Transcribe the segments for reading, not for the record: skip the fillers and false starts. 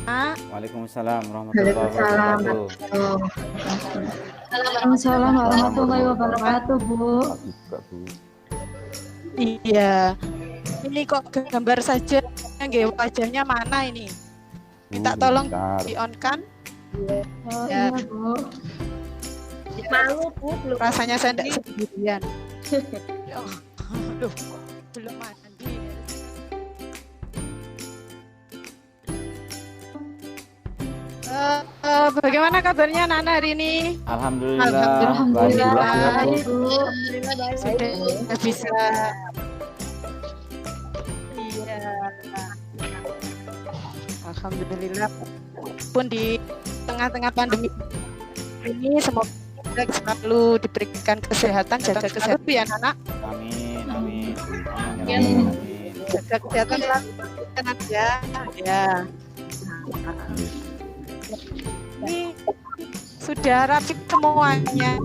Waalaikumsalam warahmatullahi Waalaikumsalam wabarakatuh. Waalaikumsalam warahmatullahi wabarakatuh, Bu. Bu. Iya. Ini kok gambar saja nggih, wajahnya mana ini? Minta tolong di-on-kan. Oh Ya. iya, Bu. Malu Bu, belum Rasanya saya mandi. enggak sendirian. Aduh, belum mandi. Bagaimana kabarnya Nana hari ini? Alhamdulillah. Alhamdulillah Baik, baik, Bu. Alhamdulillah baik. Sudah bisa. Iya. Alhamdulillah. Pun di tengah-tengah pandemi ini semoga kita selalu diberikan kesehatan, jaga kesehatan ya Nana. Amin, amin. Ya. Amin. Jaga kesehatan selalu ya. Ya. Ini sudah rapi semuanya.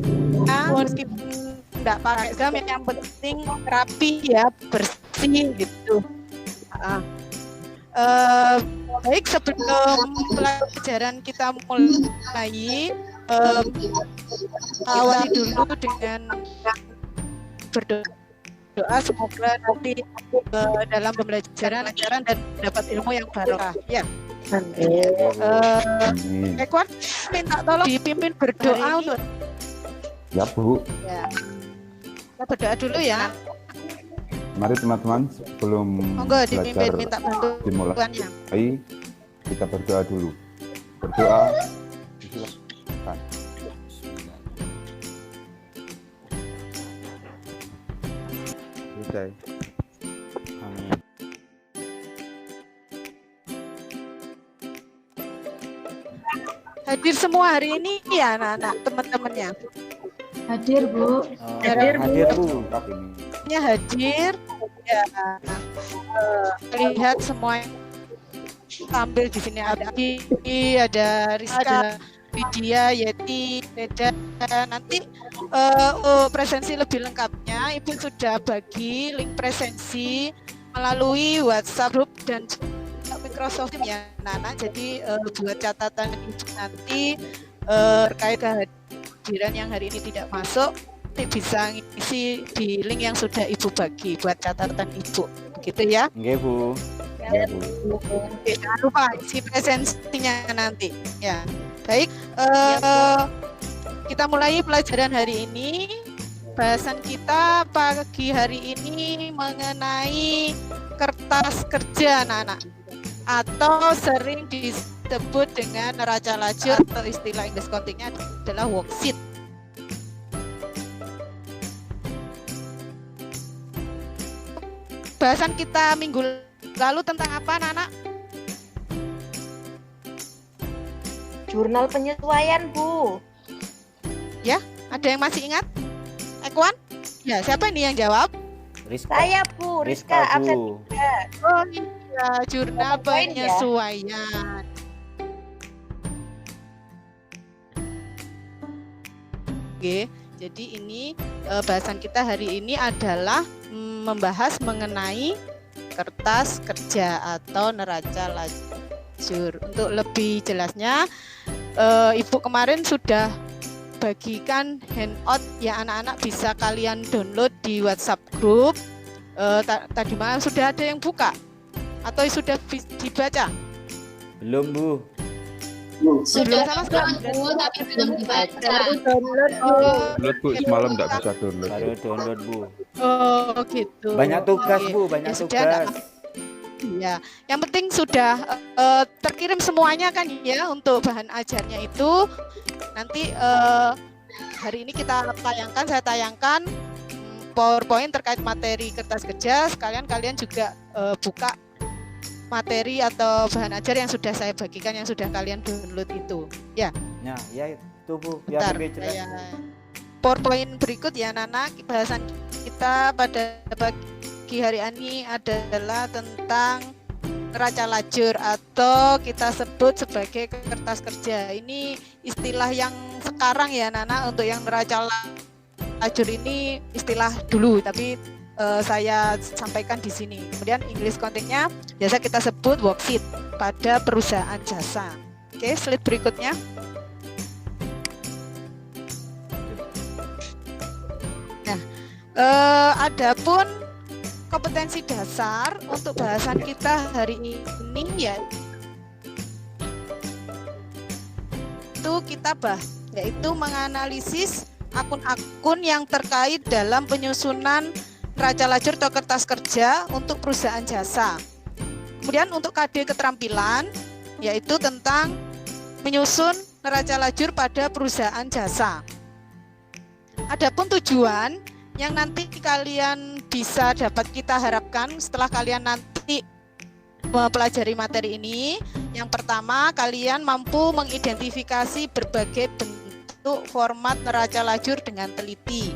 Meskipun enggak pakai gam, yang penting rapi ya, bersih gitu. Baik, sebelum pelajaran kita mulai, awali dulu dengan berdoa semoga nanti dalam pembelajaran dan dapat ilmu yang barokah. Ya. Ekwan minta tolong dipimpin berdoa untuk Ya, Bu. ya. Kita berdoa dulu ya. Mari teman-teman sebelum Monggo dipimpin, belajar minta bantuannya. dimulai, kita berdoa dulu. Berdoa. Silakan. Selesai. Amin. Hadir semua hari ini ya anak-anak, teman-temannya. Hadir, Bu. Hadir, Bu. Hadir, Bu. Tapi ini. Semuanya hadir ya. Lihat semua tampil di sini, ada Abi, ada Rizka, Widya, Yeti, Neda. Nanti presensi lebih lengkapnya Ibu sudah bagi link presensi melalui WhatsApp group dan Microsoft Teams ya Nana. Jadi buat catatan Ibu nanti terkait kehadiran yang hari ini tidak masuk, bisa ngisi di link yang sudah Ibu bagi buat catatan Ibu, begitu ya. Nggih, Bu. Ya, Bu. Oke, jangan lupa isi presensinya nanti ya. Baik, kita mulai pelajaran hari ini. Bahasan kita pagi hari ini mengenai kertas kerja anak-anak, atau sering disebut dengan neraca lajur, atau istilah English Counting-nya adalah worksheet. Bahasan kita minggu lalu tentang apa, Nana? Jurnal penyesuaian, Bu. Ya, ada yang masih ingat? Ekwan? Ya, siapa ini yang jawab? Rizka. Saya, Bu. Rizka absen. Bu. Oh iya, jurnal Poin ya? penyesuaian. Oke, jadi ini bahasan kita hari ini adalah membahas mengenai kertas kerja atau neraca lajur. Untuk lebih jelasnya, Ibu kemarin sudah bagikan handout yang anak-anak bisa kalian download di WhatsApp group. Tadi malam sudah ada yang buka atau sudah dibaca? Belum, Bu. Sudah sama sekali. Bu, tapi belum dibaca. Download, Bu. Download, Bu, semalam nggak bisa download. Baru download, Bu. Oh gitu. Banyak tugas, Oke. Bu, banyak Ya sudah, tugas. Ya, yang penting sudah terkirim semuanya kan ya untuk bahan ajarnya itu. Nanti hari ini saya tayangkan PowerPoint terkait materi kertas kerja. Sekalian kalian juga buka materi atau bahan ajar yang sudah saya bagikan, yang sudah kalian download itu. Ya, Nah, ya itu, Bu. Biar bentar. lebih jelas. Saya PowerPoint berikut ya Nana. Bahasan kita pada pagi hari ini adalah tentang neraca lajur atau kita sebut sebagai kertas kerja. Ini istilah yang sekarang ya Nana. Untuk yang neraca lajur ini istilah dulu, tapi saya sampaikan di sini. Kemudian English content-nya biasa kita sebut worksheet pada perusahaan jasa. Oke, slide berikutnya. Nah, adapun kompetensi dasar untuk bahasan kita hari ini yaitu menganalisis akun-akun yang terkait dalam penyusunan neraca lajur atau kertas kerja untuk perusahaan jasa. Kemudian untuk KD keterampilan yaitu tentang menyusun neraca lajur pada perusahaan jasa. Adapun tujuan yang nanti kalian bisa dapat kita harapkan setelah kalian nanti mempelajari materi ini, yang pertama kalian mampu mengidentifikasi berbagai bentuk format neraca lajur dengan teliti.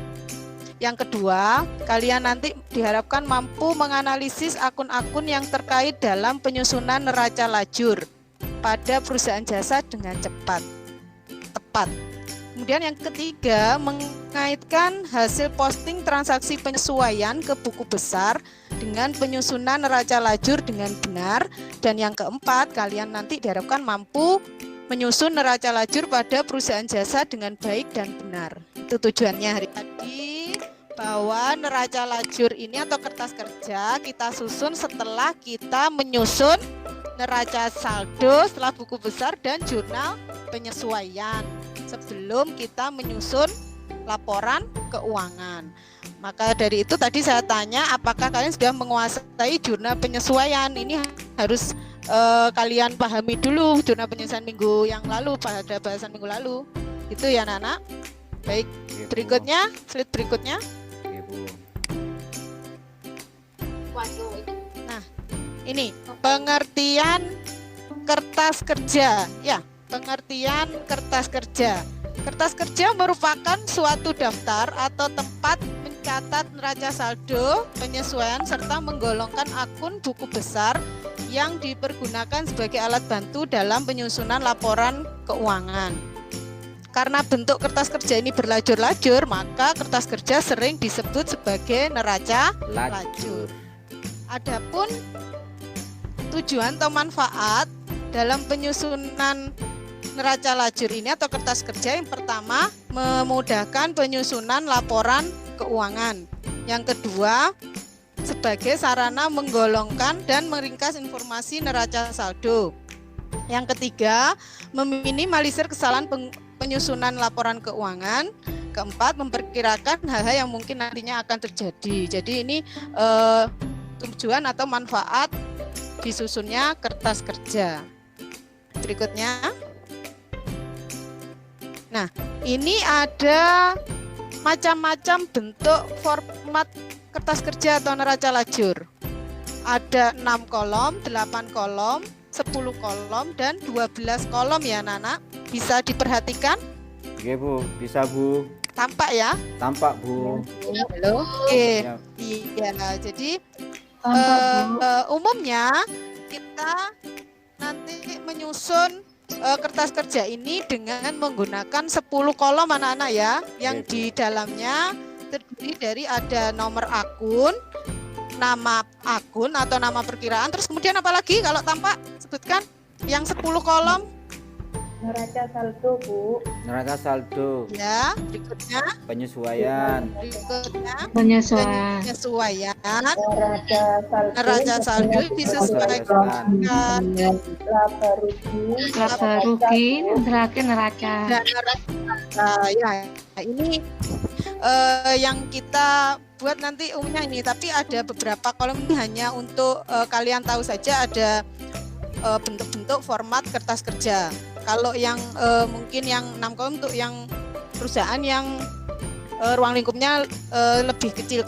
Yang kedua, kalian nanti diharapkan mampu menganalisis akun-akun yang terkait dalam penyusunan neraca lajur pada perusahaan jasa dengan tepat. Kemudian yang ketiga, mengaitkan hasil posting transaksi penyesuaian ke buku besar dengan penyusunan neraca lajur dengan benar. Dan yang keempat, kalian nanti diharapkan mampu menyusun neraca lajur pada perusahaan jasa dengan baik dan benar. Itu tujuannya hari tadi, bahwa neraca lajur ini atau kertas kerja kita susun setelah kita menyusun neraca saldo setelah buku besar dan jurnal penyesuaian sebelum kita menyusun laporan keuangan. Maka dari itu tadi saya tanya apakah kalian sudah menguasai jurnal penyesuaian. Ini harus kalian pahami dulu jurnal penyesuaian minggu yang lalu pada bahasan minggu lalu. Itu ya Nana. Baik, berikutnya slide berikutnya. Nah, ini pengertian kertas kerja. Ya, pengertian kertas kerja. Kertas kerja merupakan suatu daftar atau tempat mencatat neraca saldo, penyesuaian serta menggolongkan akun buku besar yang dipergunakan sebagai alat bantu dalam penyusunan laporan keuangan. Karena bentuk kertas kerja ini berlajur-lajur, maka kertas kerja sering disebut sebagai neraca lajur. Adapun tujuan atau manfaat dalam penyusunan neraca lajur ini atau kertas kerja, yang pertama memudahkan penyusunan laporan keuangan. Yang kedua, sebagai sarana menggolongkan dan meringkas informasi neraca saldo. Yang ketiga, meminimalisir kesalahan penyusunan laporan keuangan. Keempat, memperkirakan hal-hal yang mungkin nantinya akan terjadi. Jadi ini tujuan atau manfaat disusunnya kertas kerja. Berikutnya. Nah, ini ada macam-macam bentuk format kertas kerja atau neraca lajur. Ada 6 kolom, 8 kolom, 10 kolom, dan 12 kolom ya Nana. Bisa diperhatikan? Oke Bu, bisa Bu. Tampak ya? Tampak Bu. Halo. Oke. Ya. Iya, jadi Tampak, Bu. umumnya kita nanti menyusun kertas kerja ini dengan menggunakan 10 kolom anak-anak ya, yang di dalamnya terdiri dari ada nomor akun, nama akun atau nama perkiraan, terus kemudian apa lagi kalau tampak sebutkan yang 10 kolom. Neraca saldo, Bu. Neraca saldo, Ya, berikutnya penyesuaian, Penyesuaian. neraca saldo disesuaikan Laba rugi. Laba rugi, terakhir neraca. dan neraca. Ya, ini yang kita buat nanti umumnya ini, tapi ada beberapa kolom ini hanya untuk kalian tahu saja ada bentuk-bentuk format kertas kerja. Kalau yang mungkin yang 6 kolom untuk yang perusahaan yang ruang lingkupnya lebih kecil,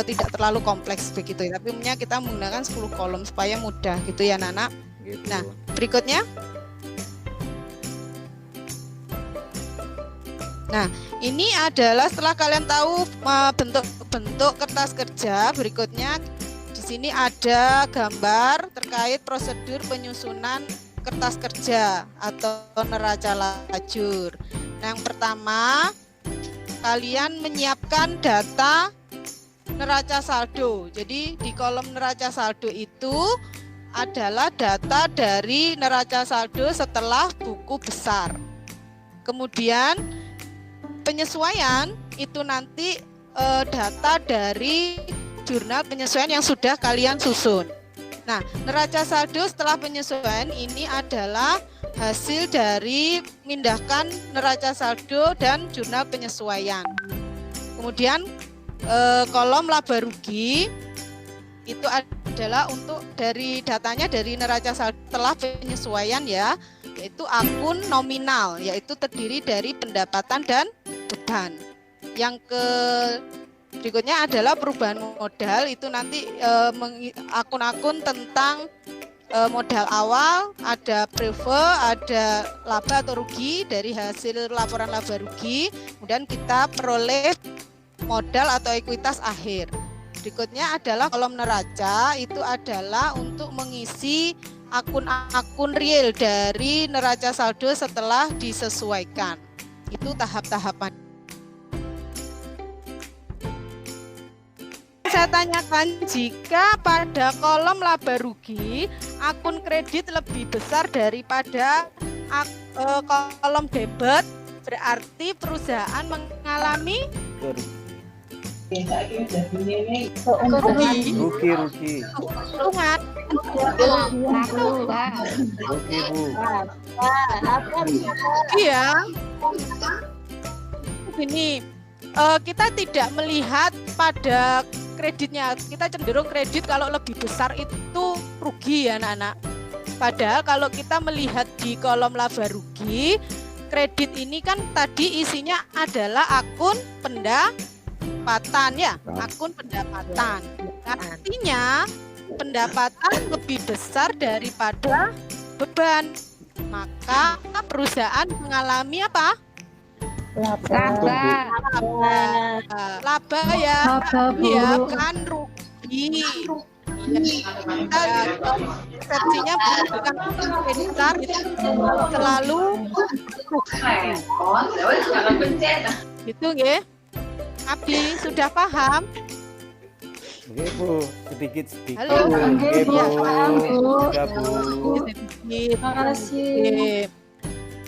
tidak terlalu kompleks begitu ya. Tapi umumnya kita menggunakan 10 kolom supaya mudah gitu ya Nana. gitu. Nah, berikutnya. Nah, ini adalah setelah kalian tahu bentuk-bentuk kertas kerja, berikutnya di sini ada gambar terkait prosedur penyusunan kertas kerja atau neraca lajur. Nah, yang pertama, kalian menyiapkan data neraca saldo. Jadi di kolom neraca saldo itu adalah data dari neraca saldo setelah buku besar. Kemudian penyesuaian itu nanti data dari jurnal penyesuaian yang sudah kalian susun. Nah, neraca saldo setelah penyesuaian ini adalah hasil dari memindahkan neraca saldo dan jurnal penyesuaian. Kemudian kolom laba rugi itu adalah untuk dari datanya dari neraca saldo setelah penyesuaian ya, yaitu akun nominal, yaitu terdiri dari pendapatan dan beban. Yang berikutnya adalah perubahan modal, itu nanti akun-akun tentang modal awal, ada prefer, ada laba atau rugi dari hasil laporan laba rugi, kemudian kita peroleh modal atau ekuitas akhir. Berikutnya adalah kolom neraca, itu adalah untuk mengisi akun-akun real dari neraca saldo setelah disesuaikan. Itu tahap-tahapan. Saya tanyakan, jika pada kolom laba rugi akun kredit lebih besar daripada kolom debit, berarti perusahaan mengalami Rugi. keuntungan. Laku, Pak. Rugi, Bu. Iya. Ini kita tidak melihat pada kreditnya, kita cenderung kredit kalau lebih besar itu rugi ya anak-anak. Padahal kalau kita melihat di kolom laba rugi, kredit ini kan tadi isinya adalah akun pendapatan ya, akun pendapatan. Artinya pendapatan lebih besar daripada beban, maka perusahaan mengalami apa? Laba. Laba ya, ya kan rugi. Kita persepsinya bukan besar, itu selalu gitu ya. Abdi sudah paham? Oke, Bu. Sedikit-sedikit. Halo. Oke, Bu. Paham, Bu. Ya, Bu. Terima kasih.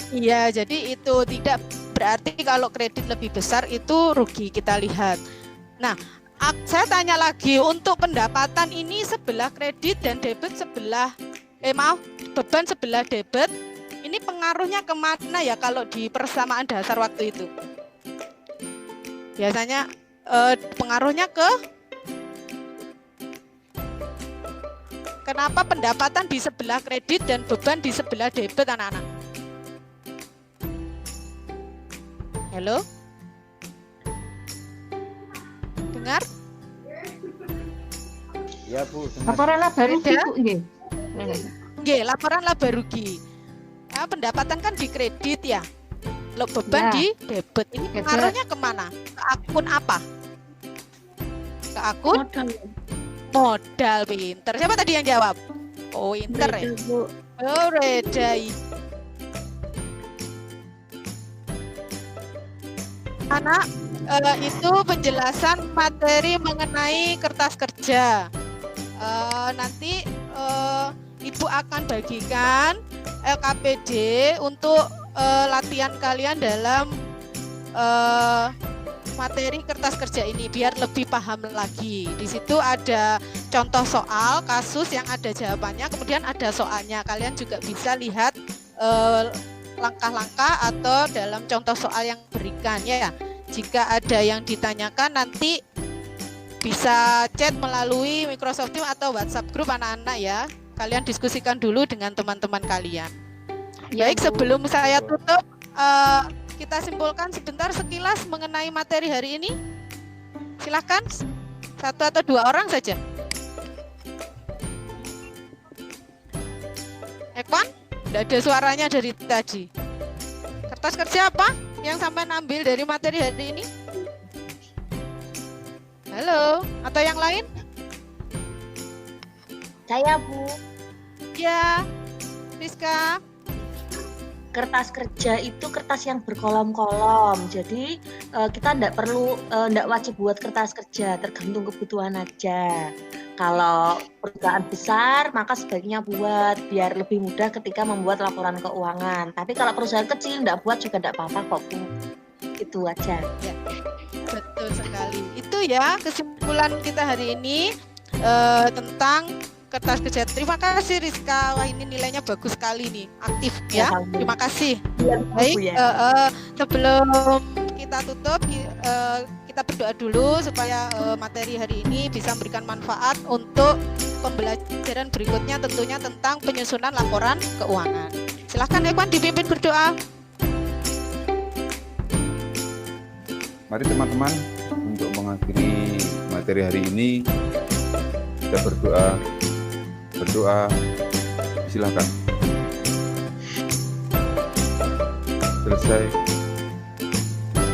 Iya, jadi itu tidak berarti kalau kredit lebih besar itu rugi, kita lihat. Nah, saya tanya lagi, untuk pendapatan ini sebelah kredit dan debit sebelah, beban sebelah debit, ini pengaruhnya kemana ya kalau di persamaan dasar waktu itu? Biasanya pengaruhnya kenapa pendapatan di sebelah kredit dan beban di sebelah debit, anak-anak? Halo? Dengar? Ya, Bu. Dengar. Laporan laba rugi, Bu, nggih. Nggih, laporan laba rugi. Nah, pendapatan kan di kredit ya. Lo beban Ya. di debit. Ini Debit. pengaruhnya kemana? Ke akun apa? Ke akun Modal. modal. Pinter. Siapa tadi yang jawab? Oh, pinter ya. Oh, Reda. Anak, itu penjelasan materi mengenai kertas kerja. Nanti Ibu akan bagikan LKPD untuk latihan kalian dalam materi kertas kerja ini biar lebih paham lagi. Di situ ada contoh soal, kasus yang ada jawabannya, kemudian ada soalnya. Kalian juga bisa lihat langkah-langkah atau dalam contoh soal yang berikan ya. Jika ada yang ditanyakan nanti bisa chat melalui Microsoft Teams atau WhatsApp group anak-anak ya. Kalian diskusikan dulu dengan teman-teman kalian. Ya, Baik, Bu. sebelum saya tutup, kita simpulkan sebentar sekilas mengenai materi hari ini. Silahkan, 1 atau 2 orang saja. Ekwan, tidak ada suaranya dari tadi. Kertas kerja apa yang sampai ambil dari materi hari ini? Halo, atau yang lain? Saya Bu, Ya, Rizka. kertas kerja itu kertas yang berkolom-kolom. Jadi kita tidak wajib buat kertas kerja, tergantung kebutuhan aja. Kalau perusahaan besar maka sebaiknya buat biar lebih mudah ketika membuat laporan keuangan. Tapi kalau perusahaan kecil tidak buat juga tidak apa-apa kok Bu. Itu aja. Ya, betul sekali. Itu ya kesimpulan kita hari ini tentang kertas kerja. Terima kasih Rizka. Wah ini nilainya bagus sekali nih, aktif ya. Terima kasih. Baik, sebelum kita tutup, kita berdoa dulu supaya materi hari ini bisa memberikan manfaat untuk pembelajaran berikutnya, tentunya tentang penyusunan laporan keuangan. Silahkan Ekwan dipimpin berdoa. Mari teman-teman, untuk mengakhiri materi hari ini kita berdoa. Silakan. Selesai.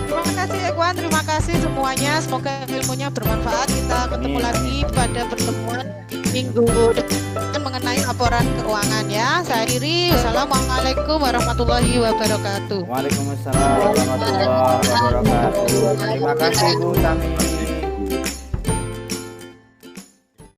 Terima kasih Ekwan, terima kasih semuanya. Semoga ilmunya bermanfaat. Kita ketemu lagi pada pertemuan minggu depan mengenai laporan keuangan ya. Saya akhiri. Wassalamualaikum warahmatullahi wabarakatuh. Waalaikumsalam warahmatullahi wabarakatuh. Terima kasih Bu Tami.